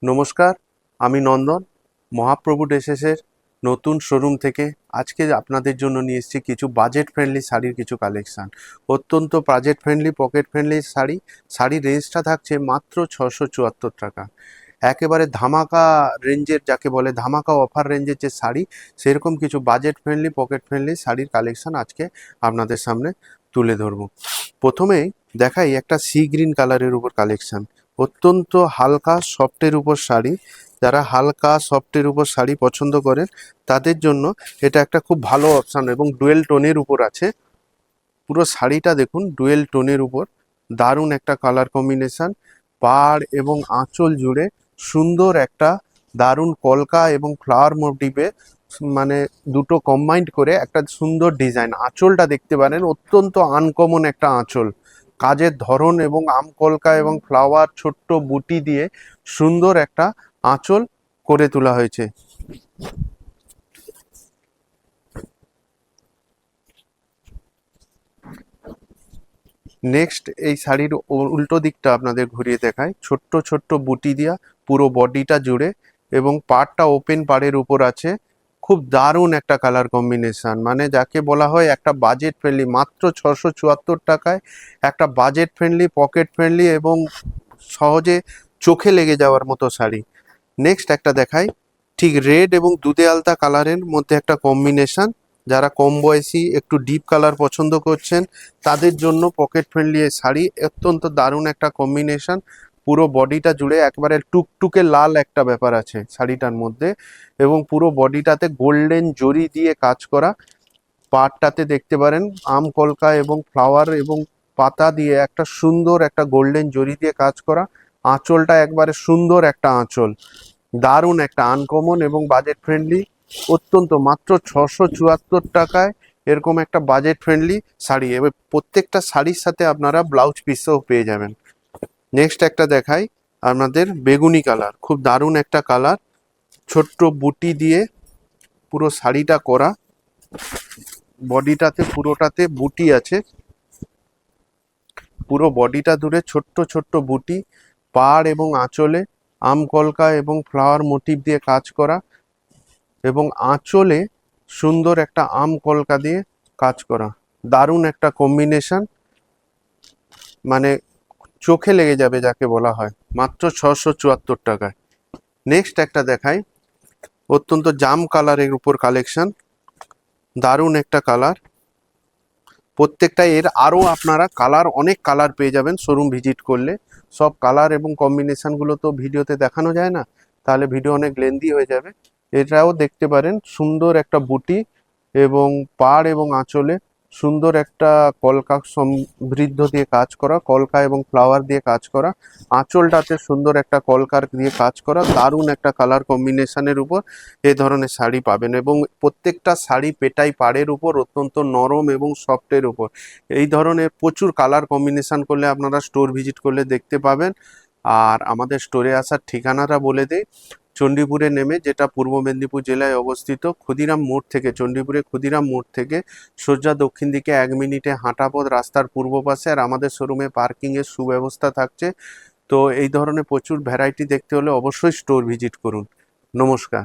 নমস্কার, আমি নন্দন মহাপ্রভু ড্রেসেসের নতুন শোরুম থেকে আজকে আপনাদের জন্য নিয়ে এসেছি কিছু বাজেট ফ্রেন্ডলি শাড়ির কিছু কালেকশান। অত্যন্ত বাজেট ফ্রেন্ডলি, পকেট ফ্রেন্ডলি শাড়ির রেঞ্জটা থাকছে মাত্র 674 টাকা। একেবারে ধামাকা রেঞ্জের, যাকে বলে ধামাকা অফার রেঞ্জের যে শাড়ি, সেরকম কিছু বাজেট ফ্রেন্ডলি, পকেট ফ্রেন্ডলি শাড়ির কালেকশান আজকে আপনাদের সামনে তুলে ধরবো। প্রথমেই দেখাই একটা সি গ্রিন কালারের উপর কালেকশান। অত্যন্ত হালকা সফটের উপর শাড়ি। যারা হালকা সফটের উপর শাড়ি পছন্দ করেন তাদের জন্য এটা একটা খুব ভালো অপশান, এবং ডুয়েল টোনের উপর আছে। পুরো শাড়িটা দেখুন, ডুয়েল টোনের উপর দারুণ একটা কালার কম্বিনেশন। পাড় এবং আঁচল জুড়ে সুন্দর একটা দারুণ কলকা এবং ফ্লাওয়ার মোটিভে, মানে দুটো কম্বাইন্ড করে একটা সুন্দর ডিজাইন। আঁচলটা দেখতে পারেন, অত্যন্ত আনকমন একটা আঁচল। কাজের ধরন এবং আমকলকা এবং ফ্লাওয়ার ছোট্ট বুটি দিয়ে সুন্দর একটা আঁচল করে তোলা হয়েছে। নেক্সট এই শাড়ির উল্টো দিকটা আপনাদের ঘুরিয়ে দেখায়। ছোট্ট ছোট্ট বুটি দিয়া পুরো বডিটা জুড়ে, এবং পাড়টা ওপেন পাড়ের উপর আছে। খুব দারুণ একটা কালার কম্বিনেশন, মানে যাকে বলা হয় একটা বাজেট ফ্রেন্ডলি, মাত্র 674 টাকায় একটা বাজেট ফ্রেন্ডলি, পকেট ফ্রেন্ডলি এবং সহজে চোখে লেগে যাওয়ার মতো শাড়ি। নেক্সট একটা দেখাই, ঠিক রেড এবং দুধে আলতা কালারের মধ্যে একটা কম্বিনেশন। যারা কম বয়সী একটু ডিপ কালার পছন্দ করছেন তাদের জন্য পকেট ফ্রেন্ডলি এই শাড়ি। অত্যন্ত দারুণ একটা কম্বিনেশন। পুরো বডিটা জুড়ে একবারে টুকটুকে লাল একটা ব্যাপার আছে শাড়িটার মধ্যে, এবং পুরো বডিটাতে গোল্ডেন জরি দিয়ে কাজ করা। পাড়টাতে দেখতে পারেন আম কলকা এবং ফ্লাওয়ার এবং পাতা দিয়ে একটা সুন্দর একটা গোল্ডেন জরি দিয়ে কাজ করা। আঁচলটা একবারে সুন্দর একটা আঁচল, দারুণ একটা আনকমন এবং বাজেট ফ্রেন্ডলি। অত্যন্ত মাত্র 674 টাকায় এরকম একটা বাজেট ফ্রেন্ডলি শাড়ি। এবার প্রত্যেকটা শাড়ির সাথে আপনারা ব্লাউজ পিসও পেয়ে যাবেন। নেক্সট একটা দেখাই আপনাদের বেগুনি কালার, খুব দারুণ একটা কালার। ছোট্ট বুটি দিয়ে পুরো শাড়িটা করা, বডিটাতে পুরোটাতে বুটি আছে। পুরো বডিটা জুড়ে ছোট্ট ছোট্ট বুটি, পাড় এবং আঁচলে আম কলকা এবং ফ্লাওয়ার মোটিভ দিয়ে কাজ করা, এবং আঁচলে সুন্দর একটা আম কলকা দিয়ে কাজ করা। দারুণ একটা কম্বিনেশন, মানে চোখে লেগে যাবে যাকে বলা হয়, মাত্র 674 টাকায়। নেক্সট একটা দেখাই, অত্যন্ত জাম কালারের উপর কালেকশন। দারুণ একটা কালার। প্রত্যেকটা এর আরও আপনারা কালার, অনেক কালার পেয়ে যাবেন শোরুম ভিজিট করলে। সব কালার এবং কম্বিনেশনগুলো তো ভিডিওতে দেখানো যায় না, তাহলে ভিডিও অনেক লেন্দি হয়ে যাবে। এটাও দেখতে পারেন, সুন্দর একটা বুটি এবং পাড় এবং আঁচলে সুন্দর একটা কলকা সমৃদ্ধ দিয়ে কাজ করা, কলকা এবং ফ্লাওয়ার দিয়ে কাজ করা। আঁচলটাতে সুন্দর একটা কলকার দিয়ে কাজ করা। দারুণ একটা কালার কম্বিনেশনের উপর এ ধরনের শাড়ি পাবেন, এবং প্রত্যেকটা শাড়ি পেটাই পাড়ের উপর অত্যন্ত নরম এবং সফটের উপর। এই ধরনের প্রচুর কালার কম্বিনেশন করলে আপনারা স্টোর ভিজিট করলে দেখতে পাবেন। আর আমাদের স্টোরে আসার ঠিকানাটা বলে দেই, চণ্ডীপুরে নেমে, যেটা পূর্ব মেদিনীপুর জেলায় অবস্থিত, ক্ষুদিরাম মোড় থেকে, চণ্ডীপুরে ক্ষুদিরাম মোড় থেকে সোজা দক্ষিণ দিকে 1 মিনিটে হাঁটা পথ, রাস্তার পূর্ব পাশে। আর আমাদের শোরুমে পার্কিংয়ের সুব্যবস্থা থাকছে। তো এই ধরনের প্রচুর ভ্যারাইটি দেখতে হলে অবশ্যই স্টোর ভিজিট করুন। নমস্কার।